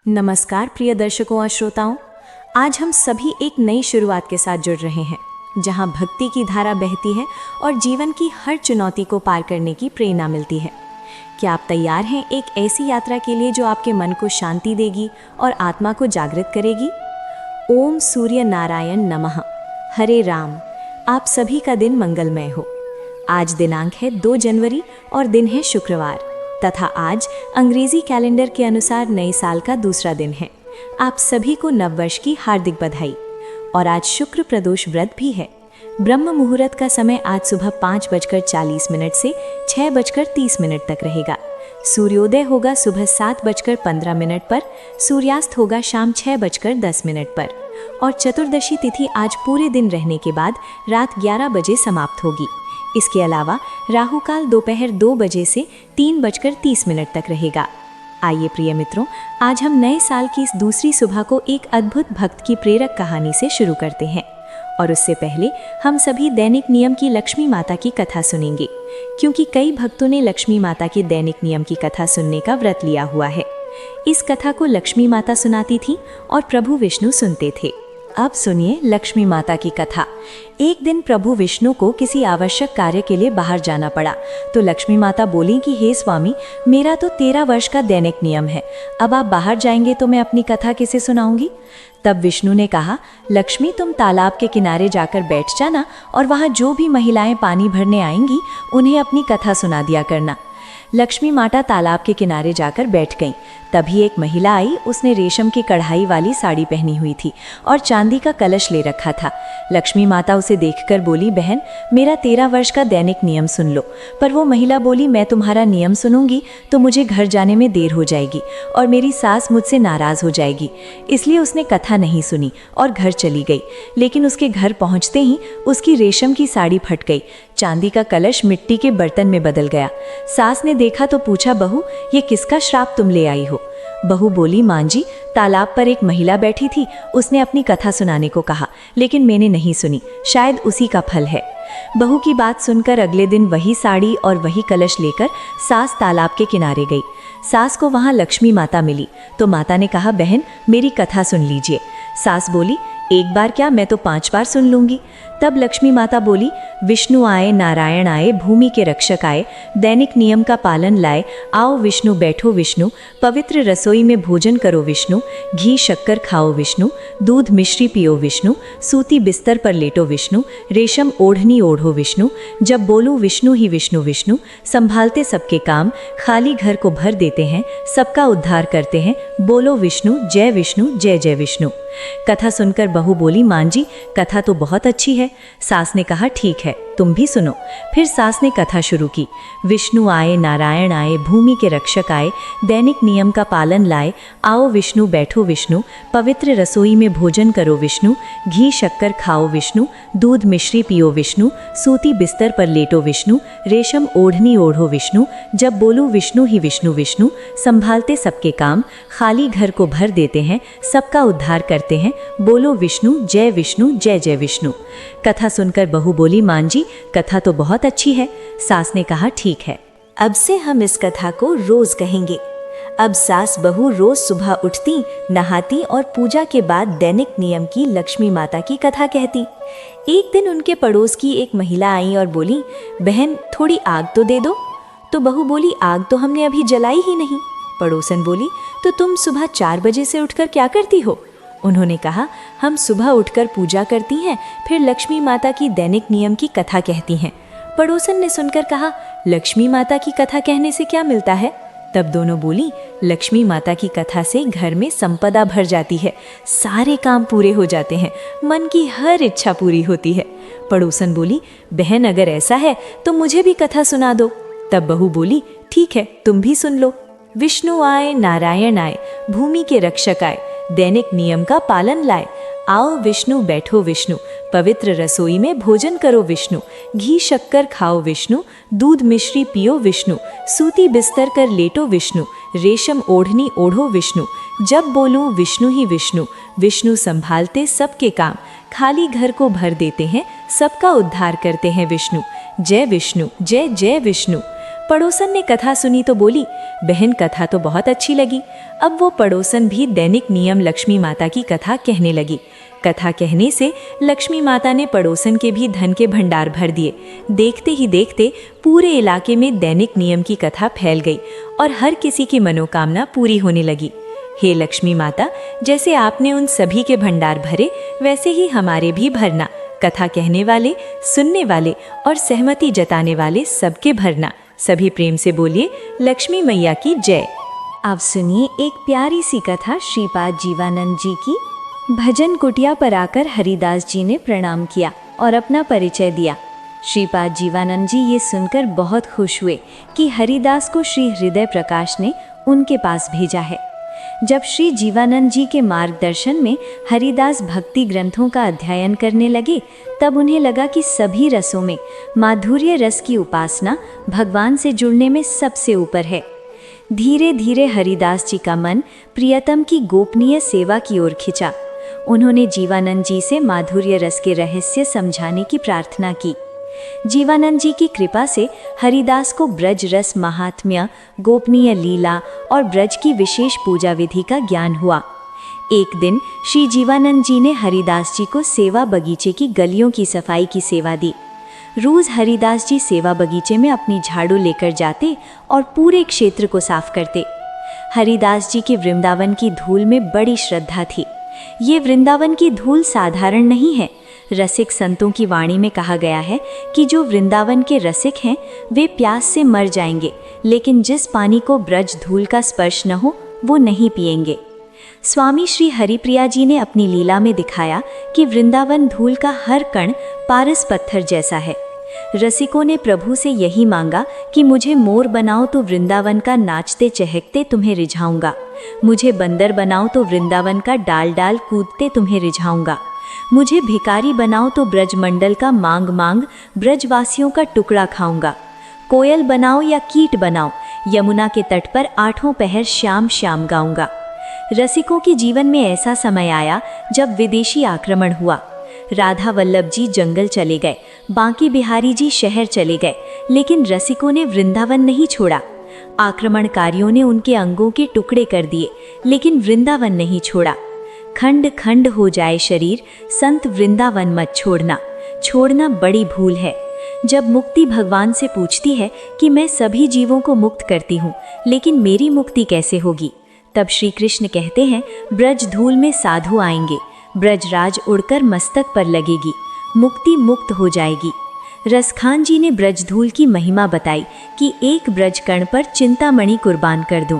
नमस्कार प्रिय दर्शकों और श्रोताओं, आज हम सभी एक नई शुरुआत के साथ जुड़ रहे हैं जहां भक्ति की धारा बहती है और जीवन की हर चुनौती को पार करने की प्रेरणा मिलती है। क्या आप तैयार हैं एक ऐसी यात्रा के लिए जो आपके मन को शांति देगी और आत्मा को जागृत करेगी? ओम सूर्य नारायण नमः। हरे राम। आप सभी का दिन मंगलमय हो। आज दिनांक है 2 जनवरी और दिन है शुक्रवार तथा आज अंग्रेजी कैलेंडर के अनुसार नए साल का दूसरा दिन है। आप सभी को नववर्ष की हार्दिक बधाई। और आज शुक्र प्रदोष व्रत भी है। ब्रह्म मुहूर्त का समय आज सुबह 5:40 से 6:30 तक रहेगा। सूर्योदय होगा सुबह 7:15 पर, सूर्यास्त होगा शाम 6:10 पर और चतुर्दशी तिथि आज पूरे दिन रहने के बाद रात 11 बजे समाप्त होगी। इसके अलावा राहु काल दोपहर 2 बजे से 3:30 तक रहेगा। आइए प्रिय मित्रों, आज हम नए साल की इस दूसरी सुबह को एक अद्भुत भक्त की प्रेरक कहानी से शुरू करते हैं। और उससे पहले हम सभी दैनिक नियम की लक्ष्मी माता की कथा सुनेंगे, क्योंकि कई भक्तों ने लक्ष्मी माता के दैनिक नियम की कथा सुनने का व्रत लिया हुआ है। इस कथा को लक्ष्मी माता सुनाती थी और प्रभु विष्णु सुनते थे। अब सुनिए लक्ष्मी माता की कथा। एक दिन प्रभु विष्णु को किसी आवश्यक कार्य के लिए बाहर जाना पड़ा, तो लक्ष्मी माता बोली कि हे स्वामी, मेरा तो 13 वर्ष का दैनिक नियम है। अब आप बाहर जाएंगे तो मैं अपनी कथा किसे सुनाऊंगी? तब विष्णु ने कहा, लक्ष्मी तुम तालाब के किनारे जाकर बैठ जाना और वहाँ जो भी महिलाएं पानी भरने आएंगी उन्हें अपनी कथा सुना दिया करना। लक्ष्मी माता तालाब के किनारे जाकर बैठ गईं। तभी एक महिला आई। उसने रेशम की कढ़ाई वाली साड़ी पहनी हुई थी और चांदी का कलश ले रखा था। लक्ष्मी माता उसे देखकर बोली, बहन मेरा 13 वर्ष का दैनिक नियम सुन लो। पर वो महिला बोली, मैं तुम्हारा नियम सुनूंगी तो मुझे घर जाने में देर हो जाएगी और मेरी सास मुझसे नाराज हो जाएगी। इसलिए उसने कथा नहीं सुनी और घर चली गई। लेकिन उसके घर पहुंचते ही उसकी रेशम की साड़ी फट गई। चांदी का कलश मिट्टी के बर्तन में बदल गया। सास ने देखा तो पूछा, बहू ये किसका श्राप तुम ले आई हो? बहू बोली, मां जी तालाब पर एक महिला बैठी थी, उसने अपनी कथा सुनाने को कहा, लेकिन मैंने नहीं सुनी, शायद उसी का फल है। बहू की बात सुनकर अगले दिन वही साड़ी और वही कलश लेकर सास तालाब के किनारे गई। सास को वहां लक्ष्मी माता मिली तो माता ने कहा, बहन मेरी कथा सुन लीजिए। सास बोली, एक बार क्या, मैं तो 5 बार सुन लूंगी। तब लक्ष्मी माता बोली, विष्णु आए नारायण आए, भूमि के रक्षक आए, दैनिक नियम का पालन लाए, आओ विष्णु बैठो विष्णु, पवित्र रसोई में भोजन करो विष्णु, घी शक्कर खाओ विष्णु, दूध मिश्री पियो विष्णु, सूती बिस्तर पर लेटो विष्णु, रेशम ओढ़नी ओढ़ो विष्णु, जब बोलूं विष्णु ही विष्णु विष्णु, संभालते सबके काम, खाली घर को भर देते हैं, सबका उद्धार करते हैं, बोलो विष्णु जय विष्णु जय जय विष्णु। कथा सुनकर बहू बोली, मां जी कथा तो बहुत अच्छी है। सास ने कहा, ठीक है तुम भी सुनो। फिर सास ने कथा शुरू की। विष्णु आए नारायण आए, भूमि के रक्षक आए, दैनिक नियम का पालन लाए, आओ विष्णु बैठो विष्णु, पवित्र रसोई में भोजन करो विष्णु, घी शक्कर खाओ विष्णु, दूध मिश्री पियो विष्णु, सूती बिस्तर पर लेटो विष्णु, रेशम ओढ़नी ओढ़ो विष्णु, जब बोलूं विष्णु ही विष्णु विष्णु, संभालते सबके काम, खाली घर को भर देते हैं, सबका उद्धार करते हैं, बोलो विष्णु जय जय विष्णु। कथा सुनकर बहू बोली, मां जी कथा तो बहुत अच्छी है। सास ने कहा, ठीक है अब से हम इस कथा को रोज कहेंगे। अब सास बहू रोज सुबह उठती, नहाती और पूजा के बाद दैनिक नियम की लक्ष्मी माता की कथा कहती। एक दिन उनके पड़ोस की एक महिला आई और बोली, बहन थोड़ी आग तो दे दो। तो बहू बोली, आग तो हमने अभी जलाई ही नहीं। पड़ोसन बोली, तो तुम सुबह 4 बजे से उठकर क्या करती हो? उन्होंने कहा, हम सुबह उठकर पूजा करती हैं, फिर लक्ष्मी माता की दैनिक नियम की कथा कहती हैं। पड़ोसन ने सुनकर कहा, लक्ष्मी माता की कथा कहने से क्या मिलता है? तब दोनों बोली, लक्ष्मी माता की कथा से घर में संपदा भर जाती है, सारे काम पूरे हो जाते हैं, मन की हर इच्छा पूरी होती है। पड़ोसन बोली, बहन अगर ऐसा है तो मुझे भी कथा सुना दो। तब बहू बोली, ठीक है तुम भी सुन लो। विष्णु आए नारायण आए, भूमि के रक्षक आए, दैनिक नियम का पालन लाए, आओ विष्णु बैठो विष्णु, पवित्र रसोई में भोजन करो विष्णु, घी शक्कर खाओ विष्णु, दूध मिश्री पियो विष्णु, सूती बिस्तर कर लेटो विष्णु, रेशम ओढ़नी ओढ़ो विष्णु, जब बोलूं विष्णु ही विष्णु विष्णु, संभालते सबके काम, खाली घर को भर देते हैं, सबका उद्धार करते हैं विष्णु, जय विष्णु जय जय विष्णु। पड़ोसन ने कथा सुनी तो बोली, बहन कथा तो बहुत अच्छी लगी। अब वो पड़ोसन भी दैनिक नियम लक्ष्मी माता की कथा कहने लगी। कथा कहने से लक्ष्मी माता ने पड़ोसन के भी धन के भंडार भर दिए। देखते ही देखते पूरे इलाके में दैनिक नियम की कथा फैल गई और हर किसी की मनोकामना पूरी होने लगी। हे लक्ष्मी माता, जैसे आपने उन सभी के भंडार भरे, वैसे ही हमारे भी भरना। कथा कहने वाले, सुनने वाले और सहमति जताने वाले सबके भरना। सभी प्रेम से बोलिए, लक्ष्मी मैया की जय। अब सुनिए एक प्यारी सी कथा श्रीपाद जीवानंद जी की। भजन कुटिया पर आकर हरिदास जी ने प्रणाम किया और अपना परिचय दिया। श्रीपाद जीवानंद जी ये सुनकर बहुत खुश हुए कि हरिदास को श्री हृदय प्रकाश ने उनके पास भेजा है। जब श्री जीवानंद जी के मार्गदर्शन में हरिदास भक्ति ग्रंथों का अध्ययन करने लगे, तब उन्हें लगा कि सभी रसों में माधुर्य रस की उपासना भगवान से जुड़ने में सबसे ऊपर है। धीरे धीरे हरिदास जी का मन प्रियतम की गोपनीय सेवा की ओर खिंचा। उन्होंने जीवानंद जी से माधुर्य रस के रहस्य समझाने की प्रार्थना की। जीवानंद जी की कृपा से हरिदास को ब्रज रस महात्म्य, गोपनीय लीला और ब्रज की विशेष पूजा विधि का ज्ञान हुआ। एक दिन श्री जीवानंद जी ने हरिदास जी को सेवा बगीचे की गलियों की सफाई की सेवा दी। रोज हरिदास जी सेवा बगीचे में अपनी झाड़ू लेकर जाते और पूरे क्षेत्र को साफ करते। हरिदास जी के वृंदावन की धूल में बड़ी श्रद्धा थी। ये वृंदावन की धूल साधारण नहीं है। रसिक संतों की वाणी में कहा गया है कि जो वृंदावन के रसिक हैं वे प्यास से मर जाएंगे, लेकिन जिस पानी को ब्रज धूल का स्पर्श न हो वो नहीं पिएंगे। स्वामी श्री हरिप्रिया जी ने अपनी लीला में दिखाया कि वृंदावन धूल का हर कण पारस पत्थर जैसा है। रसिकों ने प्रभु से यही मांगा कि मुझे मोर बनाओ तो वृंदावन का नाचते चहकते तुम्हें रिझाऊंगा, मुझे बंदर बनाओ तो वृंदावन का डाल डाल कूदते तुम्हें रिझाऊंगा, मुझे भिकारी बनाओ तो ब्रजमंडल का मांग मांग ब्रजवासियों का टुकड़ा खाऊंगा, कोयल बनाओ या कीट बनाओ, यमुना के तट पर आठों पहर श्याम श्याम गाऊंगा। रसिकों के जीवन में ऐसा समय आया जब विदेशी आक्रमण हुआ। राधा वल्लभ जी जंगल चले गए, बांके बिहारी जी शहर चले गए, लेकिन रसिकों ने वृंदावन नहीं छोड़ा। आक्रमणकारियों ने उनके अंगों के टुकड़े कर दिए, लेकिन वृंदावन नहीं छोड़ा। खंड खंड हो जाए शरीर, संत वृंदावन मत छोड़ना। छोड़ना बड़ी भूल है। जब मुक्ति भगवान से पूछती है कि मैं सभी जीवों को मुक्त करती हूँ, लेकिन मेरी मुक्ति कैसे होगी, तब श्री कृष्ण कहते हैं, ब्रज धूल में साधु आएंगे, ब्रजराज उड़कर मस्तक पर लगेगी, मुक्ति मुक्त हो जाएगी। रसखान जी ने ब्रजधूल की महिमा बताई कि एक ब्रज कण पर चिंतामणि कुर्बान कर दूं।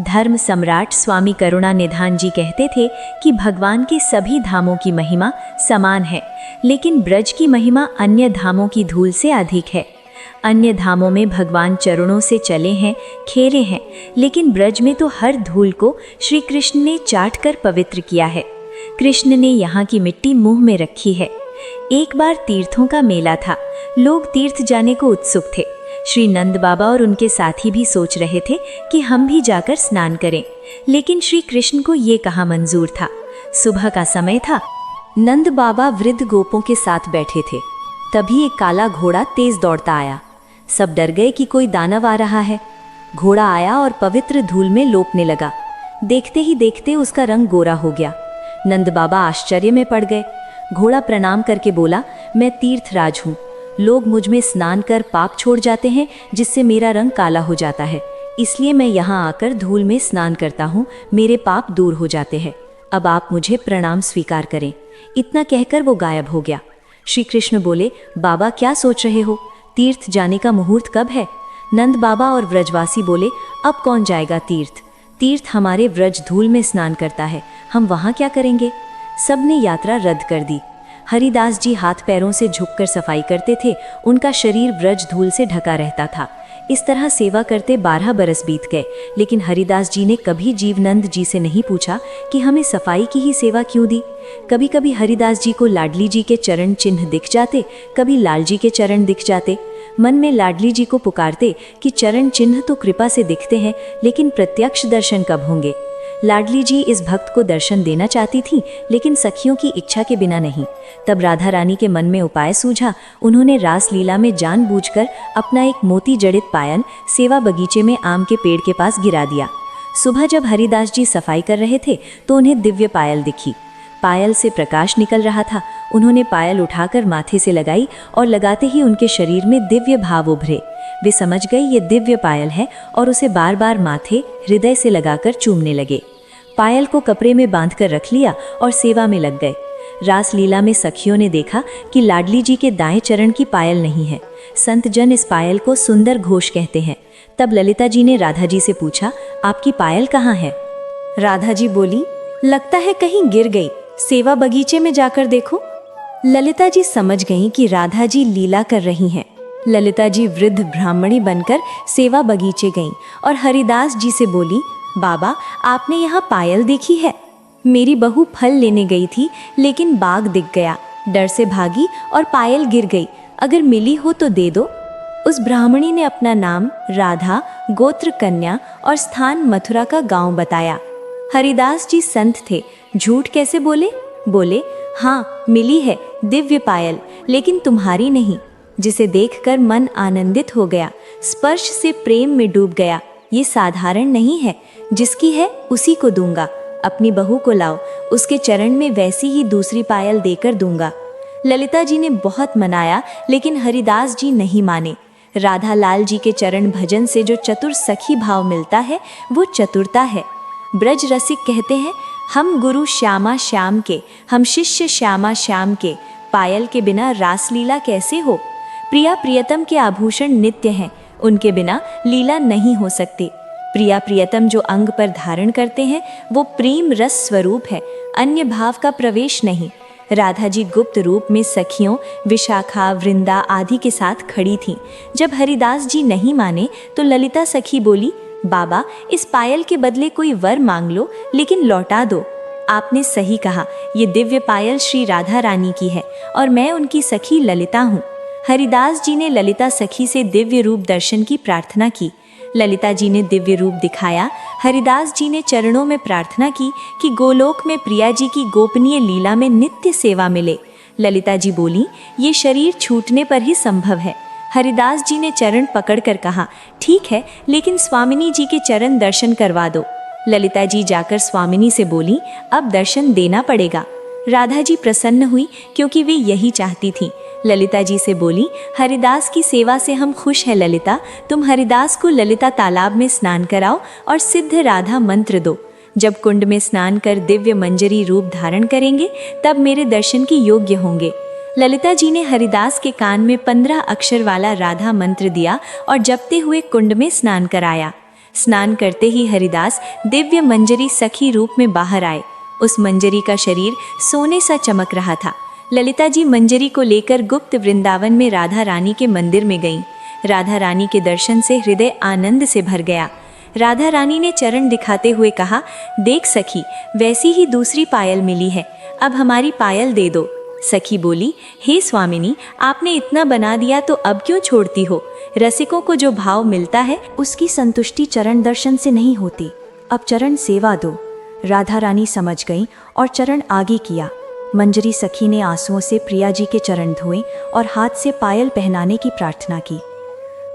धर्म सम्राट स्वामी करुणा निधान जी कहते थे कि भगवान के सभी धामों की महिमा समान है, लेकिन ब्रज की महिमा अन्य धामों की धूल से अधिक है। अन्य धामों में भगवान चरणों से चले हैं, खेले हैं, लेकिन ब्रज में तो हर धूल को श्री कृष्ण ने चाट कर पवित्र किया है। कृष्ण ने यहाँ की मिट्टी मुंह में रखी है। एक बार तीर्थों का मेला था, लोग तीर्थ जाने को उत्सुक थे। श्री नंद बाबा और उनके साथी भी सोच रहे थे कि हम भी जाकर स्नान करें, लेकिन श्री कृष्ण को ये कहा मंजूर था। सुबह का समय था। नंद बाबा वृद्ध गोपों के साथ बैठे थे। तभी एक काला घोड़ा तेज दौड़ता आया। सब डर गए कि कोई दानव आ रहा है। घोड़ा आया और पवित्र धूल में लोपने लगा। देखते ही देखते उसका रंग गोरा हो गया। नंद बाबा आश्चर्य में पड़ गए। घोड़ा प्रणाम करके बोला, मैं तीर्थराज हूँ। लोग मुझ में स्नान कर पाप छोड़ जाते हैं, जिससे मेरा रंग काला हो जाता है, इसलिए मैं यहाँ आकर धूल में स्नान करता हूँ, मेरे पाप दूर हो जाते हैं। अब आप मुझे प्रणाम स्वीकार करें। इतना कहकर वो गायब हो गया। श्री कृष्ण बोले, बाबा क्या सोच रहे हो? तीर्थ जाने का मुहूर्त कब है? नंद बाबा और व्रजवासी बोले, अब कौन जाएगा तीर्थ? तीर्थ हमारे व्रज धूल में स्नान करता है, हम वहाँ क्या करेंगे? सबने यात्रा रद्द कर दी। हरिदास जी हाथ पैरों से झुककर सफाई करते थे। उनका शरीर व्रज धूल से ढका रहता था। इस तरह सेवा करते 12 बरस बीत गए, लेकिन हरिदास जी ने कभी जीवनंद जी से नहीं पूछा कि हमें सफाई की ही सेवा क्यों दी। कभी कभी हरिदास जी को लाडली जी के चरण चिन्ह दिख जाते, कभी लाल जी के चरण दिख जाते। मन में लाडली जी को पुकारते कि चरण चिन्ह तो कृपा से दिखते हैं, लेकिन प्रत्यक्ष दर्शन कब होंगे? लाडली जी इस भक्त को दर्शन देना चाहती थीं, लेकिन सखियों की इच्छा के बिना नहीं। तब राधा रानी के मन में उपाय सूझा। उन्होंने रास लीला में जानबूझकर अपना एक मोती जड़ित पायल सेवा बगीचे में आम के पेड़ के पास गिरा दिया। सुबह जब हरिदास जी सफाई कर रहे थे तो उन्हें दिव्य पायल दिखी। पायल से प्रकाश निकल रहा था। उन्होंने पायल उठाकर माथे से लगाई और लगाते ही उनके शरीर में दिव्य भाव उभरे। वे समझ गए ये दिव्य पायल है और उसे बार बार माथे हृदय से लगाकर चूमने लगे। पायल को कपड़े में बांधकर रख लिया और सेवा में लग गए। रास लीला में सखियों ने देखा कि लाडली जी के दाएं चरण की पायल नहीं है। संत जन इस पायल को सुंदर घोष कहते हैं। तब ललिता जी ने राधा जी से पूछा, आपकी पायल कहाँ है? राधा जी बोली, लगता है कहीं गिर गई, सेवा बगीचे में जाकर देखो। ललिता जी समझ गईं कि राधा जी लीला कर रही हैं। ललिता जी वृद्ध ब्राह्मणी बनकर सेवा बगीचे गईं और हरिदास जी से बोली, बाबा आपने यहाँ पायल देखी है? मेरी बहू फल लेने गई थी लेकिन बाग दिख गया, डर से भागी और पायल गिर गई, अगर मिली हो तो दे दो। उस ब्राह्मणी ने अपना नाम राधा, गोत्र कन्या और स्थान मथुरा का गांव बताया। हरिदास जी संत थे, झूठ कैसे बोले? बोले, हाँ मिली है दिव्य पायल, लेकिन तुम्हारी नहीं। जिसे देखकर मन आनंदित हो गया, स्पर्श से प्रेम में डूब गया। ये साधारण नहीं है, जिसकी है उसी को दूंगा। अपनी बहू को लाओ, उसके चरण में वैसी ही दूसरी पायल देकर दूंगा। ललिता जी ने बहुत मनाया लेकिन हरिदास जी नहीं माने। राधा लाल जी के चरण भजन से जो चतुर सखी भाव मिलता है वो चतुरता है। ब्रज रसिक कहते हैं, हम गुरु श्यामा श्याम के, हम शिष्य श्यामा श्याम के, पायल के बिना रासलीला कैसे हो? प्रिया प्रियतम के आभूषण नित्य हैं, उनके बिना लीला नहीं हो सकती। प्रिया प्रियतम जो अंग पर धारण करते हैं वो प्रेम रस स्वरूप है, अन्य भाव का प्रवेश नहीं। राधा जी गुप्त रूप में सखियों विशाखा, वृंदा आदि के साथ खड़ी थीं। जब हरिदास जी नहीं माने तो ललिता सखी बोली, बाबा इस पायल के बदले कोई वर मांग लो, लेकिन लौटा दो। आपने सही कहा, ये दिव्य पायल श्री राधा रानी की है और मैं उनकी सखी ललिता हूँ। हरिदास जी ने ललिता सखी से दिव्य रूप दर्शन की प्रार्थना की। ललिता जी ने दिव्य रूप दिखाया। हरिदास जी ने चरणों में प्रार्थना की कि गोलोक में प्रिया जी की गोपनीय लीला में नित्य सेवा मिले। ललिता जी बोली, ये शरीर छूटने पर ही संभव है। हरिदास जी ने चरण पकड़कर कहा, ठीक है, लेकिन स्वामिनी जी के चरण दर्शन करवा दो। ललिता जी जाकर स्वामिनी से बोली, अब दर्शन देना पड़ेगा। राधा जी प्रसन्न हुई क्योंकि वे यही चाहती थीं। ललिता जी से बोली, हरिदास की सेवा से हम खुश हैं ललिता, तुम हरिदास को ललिता तालाब में स्नान कराओ और सिद्ध राधा मंत्र दो। जब कुंड में स्नान कर दिव्य मंजरी रूप धारण करेंगे तब मेरे दर्शन के योग्य होंगे। ललिता जी ने हरिदास के कान में 15 अक्षर वाला राधा मंत्र दिया और जपते हुए कुंड में स्नान कराया। स्नान करते ही हरिदास दिव्य मंजरी सखी रूप में बाहर आए। उस मंजरी का शरीर सोने सा चमक रहा था। ललिता जी मंजरी को लेकर गुप्त वृंदावन में राधा रानी के मंदिर में गईं। राधा रानी के दर्शन से हृदय आनंद से भर गया। राधा रानी ने चरण दिखाते हुए कहा, देख सखी, वैसी ही दूसरी पायल मिली है, अब हमारी पायल दे दो। सखी बोली, हे स्वामिनी, आपने इतना बना दिया तो अब क्यों छोड़ती हो? रसिकों को जो भाव मिलता है उसकी संतुष्टि चरण दर्शन से नहीं होती, अब चरण सेवा दो। राधा रानी समझ गईं और चरण आगे किया। मंजरी सखी ने आंसुओं से प्रिया जी के चरण धोए और हाथ से पायल पहनाने की प्रार्थना की।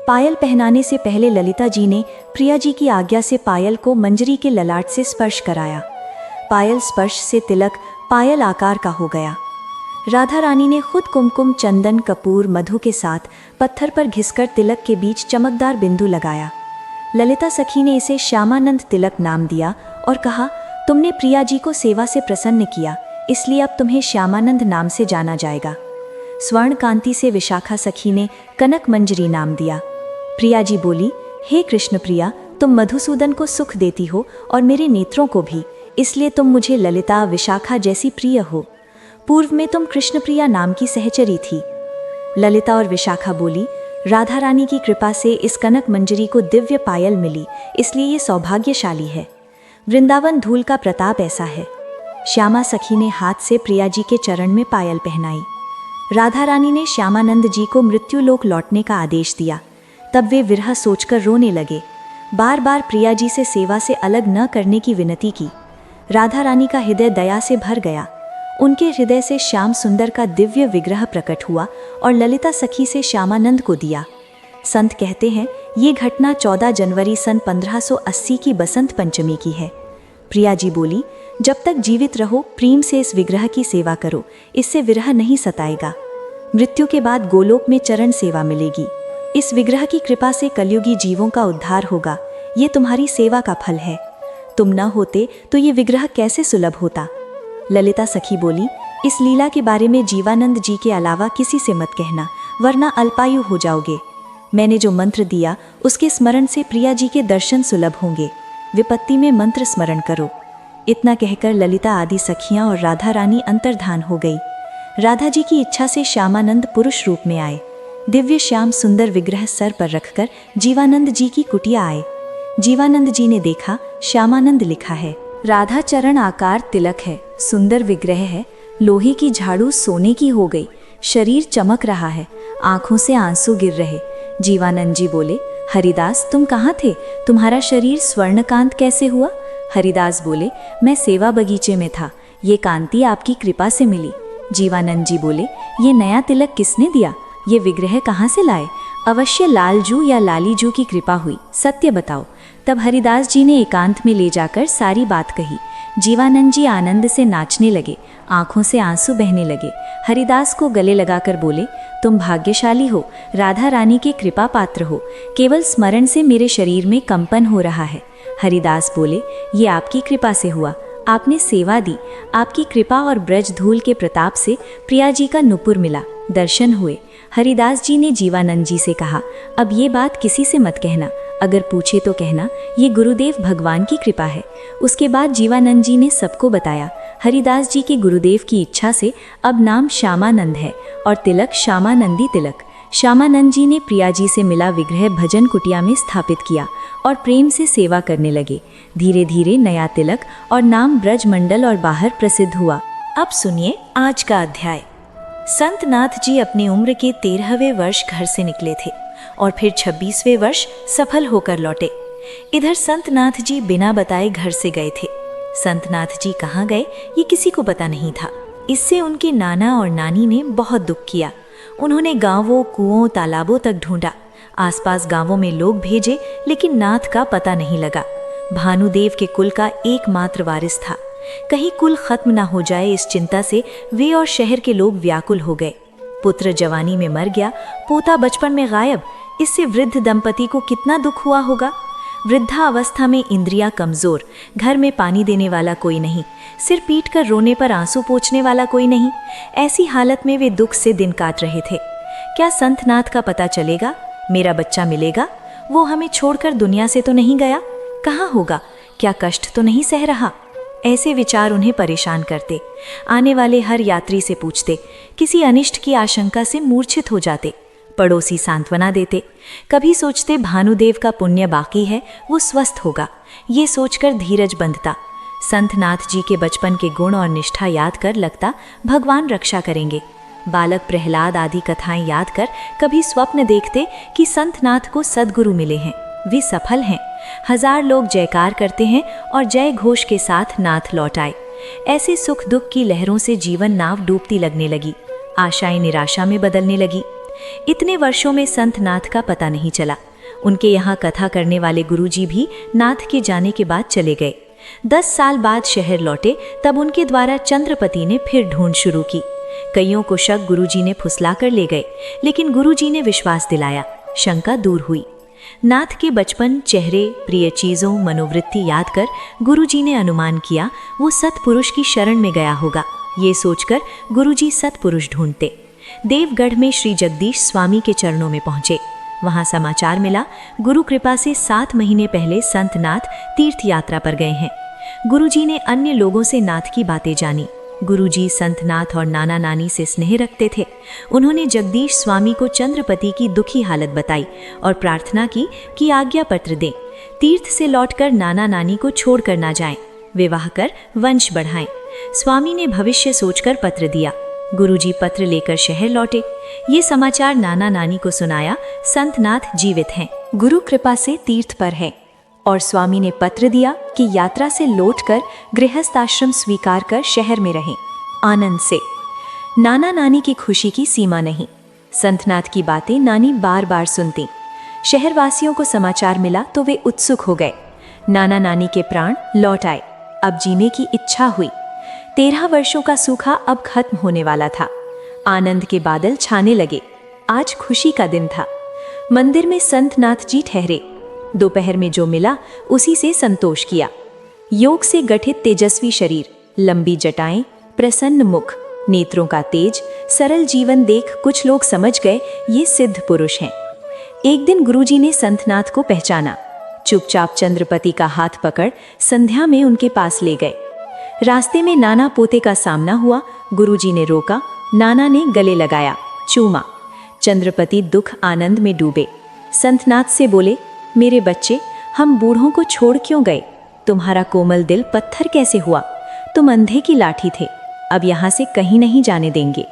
पायल पहनाने से पहले ललिता जी ने प्रिया जी की आज्ञा से पायल को मंजरी के ललाट से स्पर्श कराया। पायल स्पर्श से तिलक पायल आकार का हो गया। राधा रानी ने खुद कुमकुम, चंदन, कपूर, मधु के साथ पत्थर पर घिसकर तिलक के बीच चमकदार बिंदु लगाया। ललिता सखी ने इसे श्यामानंद तिलक नाम दिया और कहा, तुमने प्रिया जी को सेवा से प्रसन्न किया, इसलिए अब तुम्हें श्यामानंद नाम से जाना जाएगा। स्वर्ण कांति से विशाखा सखी ने कनक मंजरी नाम दिया। प्रिया जी बोली, हे कृष्ण प्रिया, तुम मधुसूदन को सुख देती हो और मेरे नेत्रों को भी, इसलिए तुम मुझे ललिता विशाखा जैसी प्रिय हो। पूर्व में तुम कृष्ण प्रिया नाम की सहचरी थी। ललिता और विशाखा बोली, राधा रानी की कृपा से इस कनक मंजरी को दिव्य पायल मिली, इसलिए ये सौभाग्यशाली है। वृंदावन धूल का प्रताप ऐसा है। श्यामा सखी ने हाथ से प्रिया जी के चरण में पायल पहनाई। राधा रानी ने श्यामानंद जी को मृत्युलोक लौटने का आदेश दिया। तब वे विरह सोचकर रोने लगे। बार बार प्रिया जी से सेवा से अलग न करने की विनती की। राधा रानी का हृदय दया से भर गया। उनके हृदय से श्याम सुंदर का दिव्य विग्रह प्रकट हुआ और ललिता सखी से श्यामानंद को दिया। संत कहते हैं ये घटना 14 जनवरी सन 1580 की बसंत पंचमी की है। प्रिया जी बोली, जब तक जीवित रहो प्रेम से इस विग्रह की सेवा करो, इससे विरह नहीं सताएगा। मृत्यु के बाद गोलोक में चरण सेवा मिलेगी। इस विग्रह की कृपा से कलयुगी जीवों का उद्धार होगा। ये तुम्हारी सेवा का फल है। तुम न होते तो ये विग्रह कैसे सुलभ होता। ललिता सखी बोली, इस लीला के बारे में जीवानंद जी के अलावा किसी से मत कहना, वरना अल्पायु हो जाओगे। मैंने जो मंत्र दिया उसके स्मरण से प्रिया जी के दर्शन सुलभ होंगे। विपत्ति में मंत्र स्मरण करो। इतना कहकर ललिता आदि सखियां और राधा रानी अंतर्धान हो गई। राधा जी की इच्छा से श्यामानंद पुरुष रूप में आए। दिव्य श्याम सुंदर विग्रह सर पर रखकर जीवानंद जी की कुटिया आए। जीवानंद जी ने देखा, श्यामानंद लिखा है। राधा चरण आकार तिलक है, सुंदर विग्रह है, लोहे की झाड़ू सोने की हो गई, शरीर चमक रहा है, आंखों से आंसू गिर रहे। जीवानंद जी बोले, हरिदास तुम कहाँ थे, तुम्हारा शरीर स्वर्णकांत कैसे हुआ। हरिदास बोले, मैं सेवा बगीचे में था, ये कांति आपकी कृपा से मिली। जीवानंद जी बोले, ये नया तिलक किसने दिया, ये विग्रह कहाँ से लाए। अवश्य लालजू या लालीजू की कृपा हुई, सत्य बताओ। तब हरिदास जी ने एकांत में ले जाकर सारी बात कही। जीवानंद जी आनंद से नाचने लगे, आंखों से आंसू बहने लगे। हरिदास को गले लगाकर बोले, तुम भाग्यशाली हो, राधा रानी के कृपा पात्र हो, केवल स्मरण से मेरे शरीर में कंपन हो रहा है। हरिदास बोले, ये आपकी कृपा से हुआ, आपने सेवा दी, आपकी कृपा और ब्रज धूल के प्रताप से प्रिया जी का नुपुर मिला, दर्शन हुए। हरिदास जी ने जीवानंद जी से कहा, अब ये बात किसी से मत कहना, अगर पूछे तो कहना ये गुरुदेव भगवान की कृपा है। उसके बाद जीवानंद जी ने सबको बताया। हरिदास जी के गुरुदेव की इच्छा से अब नाम श्यामानंद है और तिलक श्यामानंदी तिलक। श्यामानंद जी ने प्रिया जी से मिला विग्रह भजन कुटिया में स्थापित किया और प्रेम से सेवा करने लगे। धीरे धीरे नया तिलक और नाम ब्रज मंडल और बाहर प्रसिद्ध हुआ। अब सुनिए आज का अध्याय। संत नाथ जी अपनी उम्र के 13वें वर्ष घर से निकले थे और फिर 26वें वर्ष सफल होकर लौटे। इधर संत नाथ जी बिना बताए घर से गए थे। संत नाथ जी कहाँ गए ये किसी को पता नहीं था। इससे उनके नाना और नानी ने बहुत दुख किया। उन्होंने गांवों, कुओं, तालाबों तक ढूंढा, आसपास गांवों में लोग भेजे, लेकिन नाथ का पता नहीं लगा। भानुदेव के कुल का एकमात्र वारिस था। कहीं कुल खत्म ना हो जाए इस चिंता से वे और शहर के लोग व्याकुल हो गए। पुत्र जवानी में मर गया, पोता बचपन में गायब। इससे वृद्ध दंपति को कितना दुख हुआ होगा। वृद्धा अवस्था में इंद्रियां कमजोर, घर में पानी देने वाला कोई नहीं, सिर पीट कर रोने पर आंसू पोंछने वाला कोई नहीं। ऐसी हालत में वे दुख से दिन काट रहे थे। क्या संतनाथ का पता चलेगा, मेरा बच्चा मिलेगा, वो हमें छोड़कर दुनिया से तो नहीं गया, कहाँ होगा, क्या कष्ट तो नहीं सह रहा। ऐसे विचार उन्हें परेशान करते। आने वाले हर यात्री से पूछते, किसी अनिष्ट की आशंका से मूर्छित हो जाते। पड़ोसी सांत्वना देते। कभी सोचते भानुदेव का पुण्य बाकी है, वो स्वस्थ होगा, ये सोचकर धीरज बंधता। संतनाथ जी के बचपन के गुण और निष्ठा याद कर लगता भगवान रक्षा करेंगे। बालक प्रहलाद आदि कथाएं याद कर कभी स्वप्न देखते कि संतनाथ को सद्गुरु मिले हैं, वे सफल हैं। 1000 लोग जयकार करते हैं और जय घोष के साथ नाथ लौट आए। ऐसे सुख दुख की लहरों से जीवन नाव डूबती लगने लगी, आशाएं निराशा में बदलने लगी। इतने वर्षों में संत नाथ का पता नहीं चला। उनके यहाँ कथा करने वाले गुरुजी भी नाथ के जाने के बाद चले गए। 10 साल बाद शहर लौटे, तब उनके द्वारा चंद्रपति ने फिर ढूंढ शुरू की। कईयों को शक गुरुजी ने फुसला कर ले गए, लेकिन गुरुजी ने विश्वास दिलाया, शंका दूर हुई। नाथ के बचपन, चेहरे, प्रिय चीजों, मनोवृत्ति याद कर गुरुजी ने अनुमान किया वो सत्पुरुष की शरण में गया होगा। ये सोचकर गुरुजी सत्पुरुष ढूंढते। देवगढ़ में श्री जगदीश स्वामी के चरणों में पहुंचे। वहां समाचार मिला, गुरु कृपा से 7 महीने पहले संत नाथ तीर्थ यात्रा पर गए हैं। गुरुजी ने अन्य लोगों से नाथ की बातें जानी। गुरुजी संत नाथ और नाना नानी से स्नेह रखते थे। उन्होंने जगदीश स्वामी को चंद्रपति की दुखी हालत बताई और प्रार्थना की कि आज्ञा पत्र दें, तीर्थ से लौटकर नाना नानी को छोड़कर ना जाएं, विवाह कर वंश बढ़ाएं। स्वामी ने भविष्य सोचकर पत्र दिया। गुरुजी पत्र लेकर शहर लौटे। ये समाचार नाना नानी को सुनाया, संत नाथ जीवित हैं, गुरु कृपा से तीर्थ पर है। और स्वामी ने पत्र दिया कि यात्रा से लौटकर गृहस्थ आश्रम स्वीकार कर शहर में रहें आनंद से। नाना नानी की खुशी की सीमा नहीं। संतनाथ की बातें नानी बार बार सुनती। शहरवासियों को समाचार मिला तो वे उत्सुक हो गए। नाना नानी के प्राण लौट आए। अब जीने की इच्छा हुई। 13 वर्षों का सूखा अब खत्म होने वाला था। आनंद के बादल छाने लगे। आज खुशी का दिन था। मंदिर में संतनाथ जी ठहरे। दोपहर में जो मिला उसी से संतोष किया। योग से गठित तेजस्वी शरीर, लंबी जटाएं, प्रसन्न मुख, नेत्रों का तेज, सरल जीवन देख कुछ लोग समझ गए ये सिद्ध पुरुष हैं। एक दिन गुरुजी ने संतनाथ को पहचाना। चुपचाप चंद्रपति का हाथ पकड़ संध्या में उनके पास ले गए। रास्ते में नाना पोते का सामना हुआ। गुरुजी ने रोका। नाना ने गले लगाया, चूमा। चंद्रपति दुख आनंद में डूबे। संतनाथ से बोले, मेरे बच्चे, हम बूढ़ों को छोड़ क्यों गए? तुम्हारा कोमल दिल पत्थर कैसे हुआ? तुम अंधे की लाठी थे, अब यहाँ से कहीं नहीं जाने देंगे।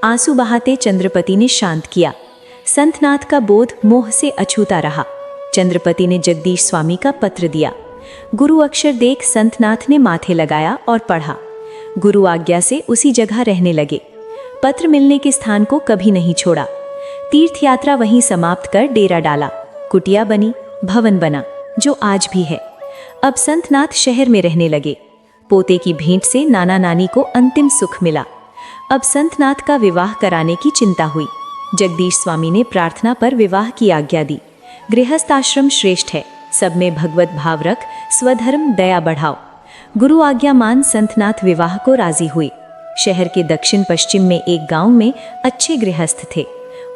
आंसू बहाते चंद्रपति ने शांत किया। संतनाथ का बोध मोह से अछूता रहा। चंद्रपति ने जगदीश स्वामी का पत्र दिया। गुरु अक्षर देख संतनाथ ने माथे लगाया और पढ़ा। गुरु आज्ञा से उसी जगह रहने लगे। पत्र मिलने के स्थान को कभी नहीं छोड़ा। तीर्थ यात्रा वहीं समाप्त कर डेरा डाला। कुटिया बनी, भवन बना, जो आज भी है। अब संतनाथ शहर में रहने लगे। पोते की भेंट से नाना नानी को अंतिम सुख मिला। अब संतनाथ का विवाह कराने की चिंता हुई। जगदीश स्वामी ने प्रार्थना पर विवाह की आज्ञा दी। गृहस्थ आश्रम श्रेष्ठ है, सब में भगवत भाव रख, स्वधर्म दया बढ़ाओ। गुरु आज्ञा मान संतनाथ विवाह को राजी हुई। शहर के दक्षिण पश्चिम में एक गांव में अच्छे गृहस्थ थे।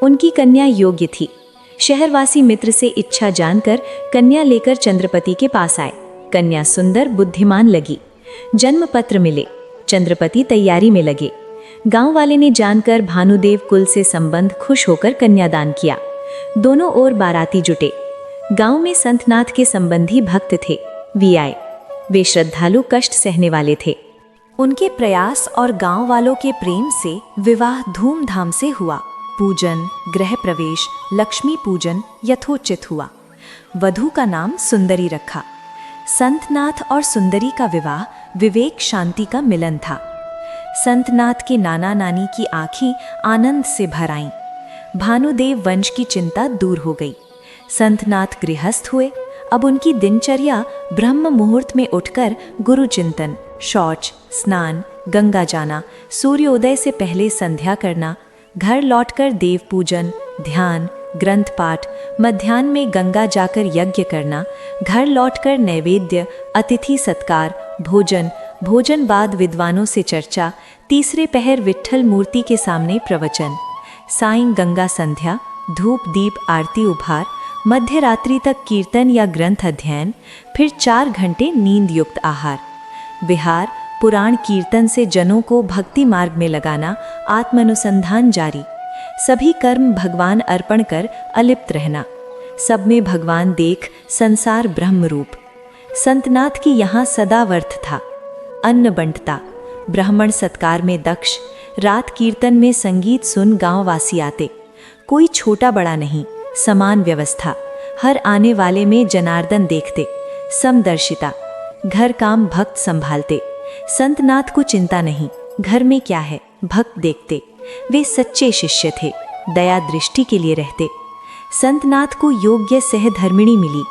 उनकी कन्या योग्य थी। शहरवासी मित्र से इच्छा जानकर कन्या लेकर चंद्रपति के पास आए। कन्या सुंदर बुद्धिमान लगी। जन्म पत्र मिले। चंद्रपति तैयारी में लगे। गांव वाले ने जानकर भानुदेव कुल से संबंध खुश होकर कन्यादान किया। दोनों ओर बाराती जुटे। गांव में संतनाथ के संबंधी भक्त थे, वे आए। वे श्रद्धालु कष्ट सहने वाले थे। उनके प्रयास और गांव वालों के प्रेम से विवाह धूमधाम से हुआ। पूजन, गृह प्रवेश, लक्ष्मी पूजन यथोचित हुआ। वधू का नाम सुंदरी रखा। संतनाथ और सुंदरी का विवाह विवेक शांति का मिलन था। संतनाथ के नाना नानी की आंखें आनंद से भर आईं। भानुदेव वंश की चिंता दूर हो गई। संतनाथ गृहस्थ हुए। अब उनकी दिनचर्या ब्रह्म मुहूर्त में उठकर गुरु चिंतन, शौच, स्नान, गंगा जाना, सूर्योदय से पहले संध्या करना, घर लौटकर देव पूजन, ध्यान, ग्रंथ पाठ, मध्याह्न में गंगा जाकर यज्ञ करना, घर लौटकर नैवेद्य, अतिथि सत्कार, भोजन, भोजन बाद विद्वानों से चर्चा, तीसरे पहर विट्ठल मूर्ति के सामने प्रवचन, साईं गंगा संध्या, धूप दीप आरती उपहार, मध्य रात्रि तक कीर्तन या ग्रंथ अध्ययन, फिर 4 घंटे नींद युक्त आहार, विहार, पुराण कीर्तन से जनों को भक्ति मार्ग में लगाना, आत्मानुसंधान जारी। सभी कर्म भगवान अर्पण कर अलिप्त रहना। सब में भगवान देख संसार ब्रह्म रूप। संतनाथ की यहाँ सदा वर्थ था। अन्न बंटता, ब्राह्मण सत्कार में दक्ष, रात कीर्तन में संगीत सुन गांव वासी आते। कोई छोटा बड़ा नहीं, समान व्यवस्था। हर आने वाले में जनार्दन देखते। समदर्शिता, घर काम भक्त संभालते। संतनाथ को चिंता नहीं, घर में क्या है, भक्त देखते। वे सच्चे शिष्य थे, दया दृष्टि के लिए रहते। संतनाथ को योग्य सहधर्मिणी मिली।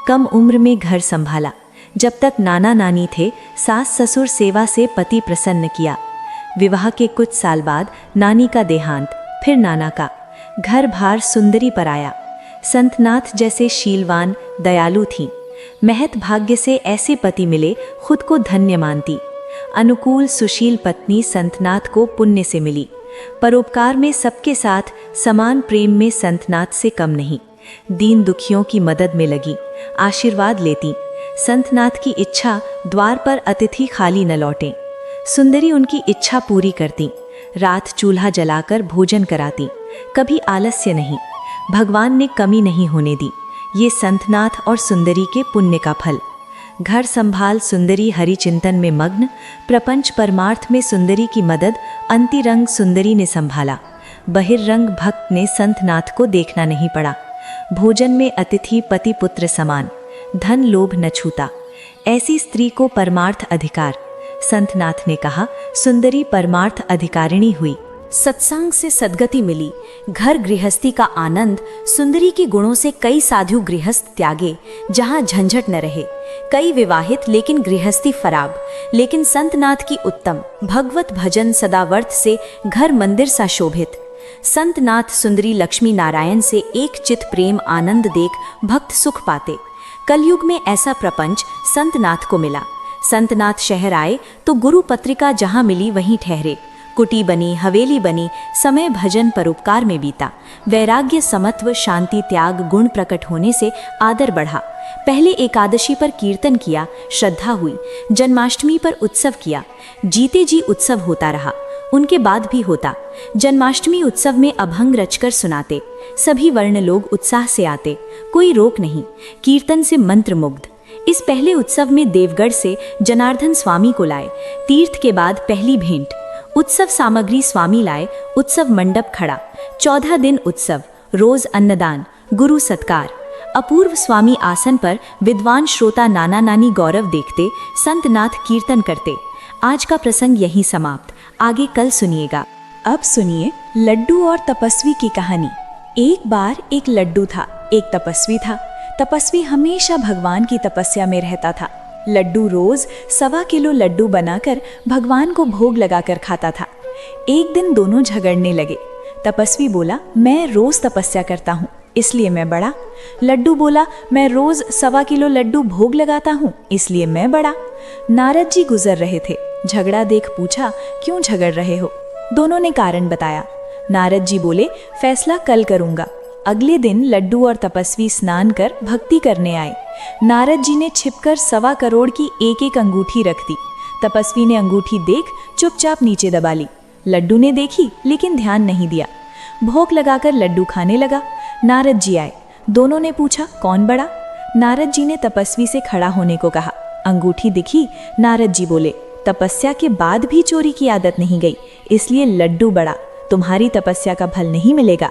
कम उम्र में घर संभाला। जब तक नाना नानी थे, सास ससुर सेवा से पति प्रसन्न किया। विवाह के कुछ साल बाद नानी का देहांत, फिर नाना का। घर भार सुंदरी पर आया। संतनाथ जैसे शीलवान, दयालु थीं। महत भाग्य से ऐसे पति मिले, खुद को धन्य मानती। अनुकूल सुशील पत्नी संतनाथ को पुण्य से मिली। परोपकार में सबके साथ, समान प्रेम में संतनाथ से कम नहीं। दीन दुखियों की मदद में लगी, आशीर्वाद लेती। संतनाथ की इच्छा, द्वार पर अतिथि खाली न लौटें। सुंदरी उनकी इच्छा पूरी करती। रात चूल्हा जलाकर भोजन कराती। कभी आलस्य नहीं। भगवान ने कमी नहीं होने दी। ये संतनाथ और सुंदरी के पुण्य का फल। घर संभाल सुंदरी हरि चिंतन में मग्न। प्रपंच परमार्थ में सुंदरी की मदद अंतिरंग सुंदरी ने संभाला। बहिर्रंग भक्त ने संतनाथ को देखना नहीं पड़ा। भोजन में अतिथि पति पुत्र समान। धन लोभ न छूता। ऐसी स्त्री को परमार्थ अधिकार। संतनाथ ने कहा, सुंदरी परमार्थ अधिकारिणी हुई। सत्संग से सद्गति मिली, घर गृहस्थी का आनंद। सुंदरी के गुणों से कई साधु गृहस्थ त्यागे, जहाँ झंझट न रहे। कई विवाहित लेकिन गृहस्थी फराब। लेकिन संतनाथ की उत्तम भगवत भजन सदावर्थ से घर मंदिर सा शोभित। संतनाथ सुंदरी लक्ष्मी नारायण से एक चित प्रेम आनंद देख भक्त सुख पाते। कलयुग में ऐसा प्रपंच संतनाथ को मिला। संतनाथ शहर आए तो गुरु पत्रिका जहाँ मिली वहीं ठहरे। कुटी बनी, हवेली बनी, समय भजन परोपकार में बीता। वैराग्य, समत्व, शांति, त्याग गुण प्रकट होने से आदर बढ़ा। पहले एकादशी पर कीर्तन किया, श्रद्धा हुई। जन्माष्टमी पर उत्सव किया, जीते जी उत्सव होता रहा। उनके बाद भी होता। जन्माष्टमी उत्सव में अभंग रचकर सुनाते। सभी वर्ण लोग उत्साह से आते, कोई रोक नहीं। कीर्तन से मंत्र मुग्ध। इस पहले उत्सव में देवगढ़ से जनार्दन स्वामी को लाए। तीर्थ के बाद पहली भेंट। उत्सव सामग्री स्वामी लाए, उत्सव मंडप खड़ा। 14 दिन उत्सव, रोज अन्नदान, गुरु सत्कार। अपूर्व स्वामी आसन पर विद्वान श्रोता नाना नानी गौरव देखते, संतनाथ कीर्तन करते। आज का प्रसंग यहीं समाप्त, आगे कल सुनिएगा। अब सुनिए लड्डू और तपस्वी की कहानी। एक बार एक लड्डू था, एक तपस्वी था। तपस्वी हमेशा भगवान की तपस्या में रहता था। लड्डू रोज 1.25 किलो लड्डू बनाकर भगवान को भोग लगाकर खाता था। एक दिन दोनों झगड़ने लगे। तपस्वी बोला, मैं रोज तपस्या करता हूँ इसलिए मैं बड़ा। लड्डू बोला, मैं रोज 1.25 किलो लड्डू भोग लगाता हूँ इसलिए मैं बड़ा। नारद जी गुजर रहे थे। झगड़ा देख पूछा, क्यों झगड़ रहे हो? दोनों ने कारण बताया। नारद जी बोले, फैसला कल करूंगा। अगले दिन लड्डू और तपस्वी स्नान कर भक्ति करने आए। नारद जी ने छिपकर 1.25 करोड़ की एक एक अंगूठी रख दी। तपस्वी ने अंगूठी देख चुपचाप नीचे दबा ली। लड्डू ने देखी लेकिन ध्यान नहीं दिया। भोग लगाकर लड्डू खाने लगा। नारद जी आए। दोनों ने पूछा, कौन बड़ा? नारद जी ने तपस्वी से खड़ा होने को कहा। अंगूठी दिखी। नारद जी बोले, तपस्या के बाद भी चोरी की आदत नहीं गई, इसलिए लड्डू बड़ा। तुम्हारी तपस्या का फल नहीं मिलेगा।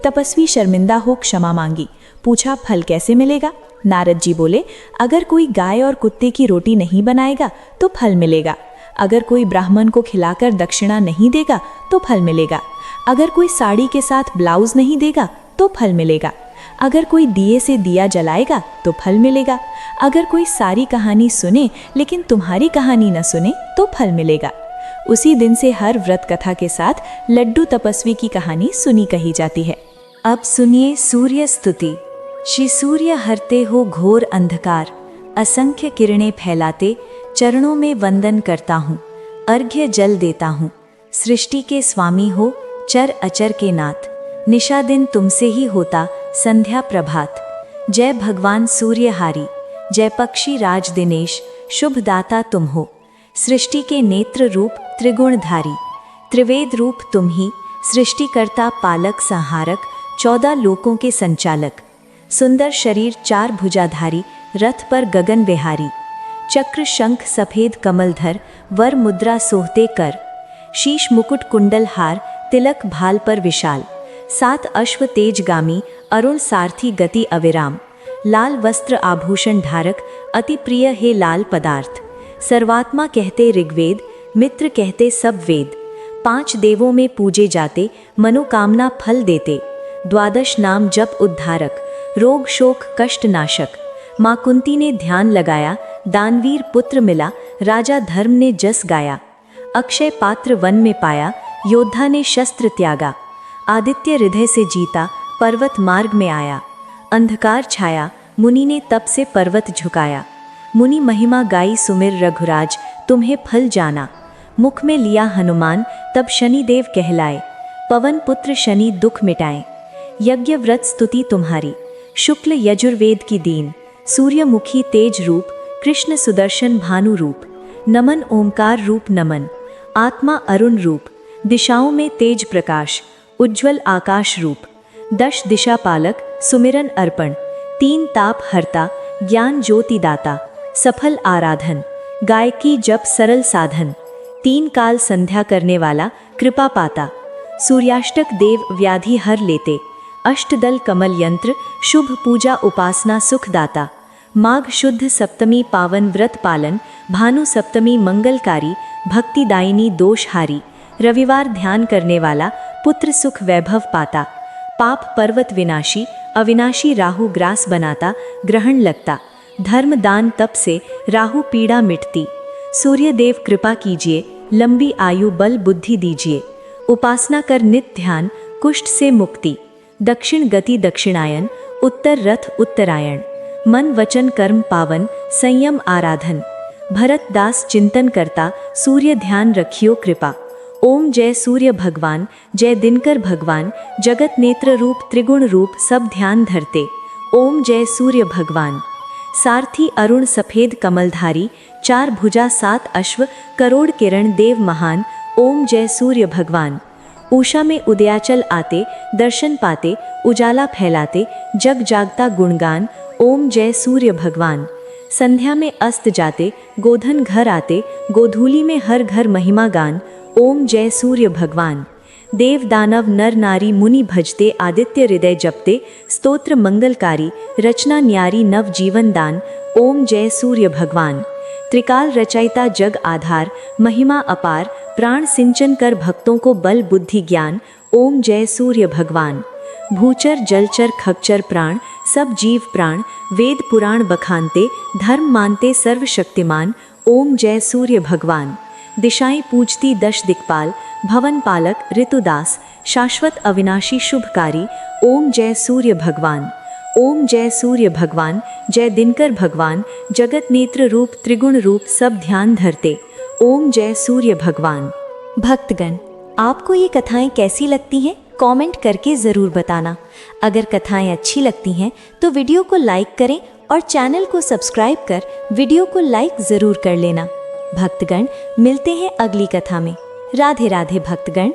तपस्वी शर्मिंदा हो क्षमा मांगी। पूछा, फल कैसे मिलेगा? नारद जी बोले, अगर कोई गाय और कुत्ते की रोटी नहीं बनाएगा तो फल मिलेगा। अगर कोई ब्राह्मण को खिलाकर दक्षिणा नहीं देगा तो फल मिलेगा। अगर कोई साड़ी के साथ ब्लाउज नहीं देगा तो फल मिलेगा। अगर कोई दिए से दिया जलाएगा तो फल मिलेगा। अगर कोई सारी कहानी सुने लेकिन तुम्हारी कहानी न सुने तो फल मिलेगा। उसी दिन से हर व्रत कथा के साथ लड्डू तपस्वी की कहानी सुनी कही जाती है। अब सुनिए सूर्य स्तुति। श्री सूर्य हरते हो घोर अंधकार, असंख्य किरणें फैलाते, चरणों में वंदन करता हूँ, अर्घ्य जल देता हूँ। सृष्टि के स्वामी हो, चर अचर के नाथ, निशा दिन तुमसे ही होता, संध्या प्रभात। जय भगवान सूर्यहारी, जय पक्षी राज दिनेश, शुभ दाता तुम हो। सृष्टि के नेत्र रूप त्रिगुणधारी, त्रिवेद रूप तुम ही, सृष्टिकर्ता पालक संहारक, 14 लोकों के संचालक। सुंदर शरीर 4 भुजाधारी, रथ पर गगन विहारी। चक्र शंख सफेद कमलधर, वर मुद्रा सोहते कर। शीश मुकुट कुंडल हार, तिलक भाल पर विशाल। 7 अश्व तेजगामी, अरुण सारथी गति अविराम। लाल वस्त्र आभूषण धारक, अति प्रिय हे लाल पदार्थ। सर्वात्मा कहते ऋग्वेद, मित्र कहते सब वेद। 5 देवों में पूजे जाते, मनोकामना फल देते। 12 नाम जप उद्धारक, रोग शोक कष्ट नाशक। माँ कुंती ने ध्यान लगाया, दानवीर पुत्र मिला, राजा धर्म ने जस गाया। अक्षय पात्र वन में पाया, योद्धा ने शस्त्र त्यागा। आदित्य हृदय से जीता, पर्वत मार्ग में आया। अंधकार छाया, मुनि ने तप से पर्वत झुकाया। मुनि महिमा गाई सुमिर रघुराज, तुम्हें फल जाना। मुख में लिया हनुमान, तब शनिदेव कहलाए। पवन पुत्र शनि दुख मिटाए। यज्ञ व्रत स्तुति तुम्हारी, शुक्ल यजुर्वेद की दीन। सूर्यमुखी तेज रूप, कृष्ण सुदर्शन भानु रूप। नमन ओंकार रूप नमन, आत्मा अरुण रूप। दिशाओं में तेज प्रकाश, उज्ज्वल आकाश रूप। 10 दिशा पालक, सुमिरन अर्पण। 3 ताप हरता, ज्ञान ज्योति दाता। सफल आराधन, गायकी जप सरल साधन। 3 काल संध्या करने वाला, कृपा पाता। सूर्याष्टक देव व्याधि हर लेते। अष्टदल कमल यंत्र, शुभ पूजा उपासना सुखदाता। माघ शुद्ध सप्तमी पावन व्रत पालन, भानु सप्तमी मंगलकारी, भक्तिदायिनी दोषहारी, रविवार ध्यान करने वाला पुत्र सुख वैभव पाता, पाप पर्वत विनाशी, अविनाशी राहु ग्रास बनाता, ग्रहण लगता, धर्म दान तप से राहु पीड़ा मिटती, सूर्य देव कृपा कीजिए, लंबी आयु बल बुद्धि दीजिए, उपासना कर नित ध्यान, कुष्ठ से मुक्ति, दक्षिण गति दक्षिणायन, उत्तर रथ उत्तरायण, मन वचन कर्म पावन, संयम आराधन, भरत दास चिंतन करता, सूर्य ध्यान रखियो कृपा, ओम जय सूर्य भगवान, जय दिनकर भगवान, जगत नेत्र रूप त्रिगुण रूप सब ध्यान धरते, ओम जय सूर्य भगवान, सारथी अरुण सफेद कमलधारी, चार भुजा सात अश्व, करोड़ किरण देव महान, ओम जय सूर्य भगवान, उषा में उदयाचल आते, दर्शन पाते, उजाला फैलाते, जग जागता गुणगान, ओम जय सूर्य भगवान, संध्या में अस्त जाते, गोधन घर आते, गोधूली में हर घर महिमा गान, ओम जय सूर्य भगवान, देव दानव नर नारी मुनि भजते, आदित्य हृदय जपते, स्तोत्र मंगलकारी, रचना न्यारी नव जीवन दान, ओम जय सूर्य भगवान, त्रिकाल रचयिता जग आधार, महिमा अपार, प्राण सिंचन कर भक्तों को बल बुद्धि ज्ञान, ओम जय सूर्य भगवान, भूचर जलचर खगचर प्राण, सब जीव प्राण, वेद पुराण बखानते, धर्म मानते सर्वशक्तिमान, ओम जय सूर्य भगवान, दिशाएं पूजती दश दिक्पाल, भवन पालक ऋतुदास, शाश्वत अविनाशी शुभकारी, ओम जय सूर्य भगवान, ओम जय सूर्य भगवान, जय दिनकर भगवान, जगत नेत्र रूप त्रिगुण रूप सब ध्यान धरते, ओम जय सूर्य भगवान। भक्तगण, आपको ये कथाएं कैसी लगती हैं? कमेंट करके ज़रूर बताना। अगर कथाएं अच्छी लगती हैं तो वीडियो को लाइक करें और चैनल को सब्सक्राइब कर वीडियो को लाइक ज़रूर कर लेना। भक्तगण, मिलते हैं अगली कथा में। राधे राधे भक्तगण।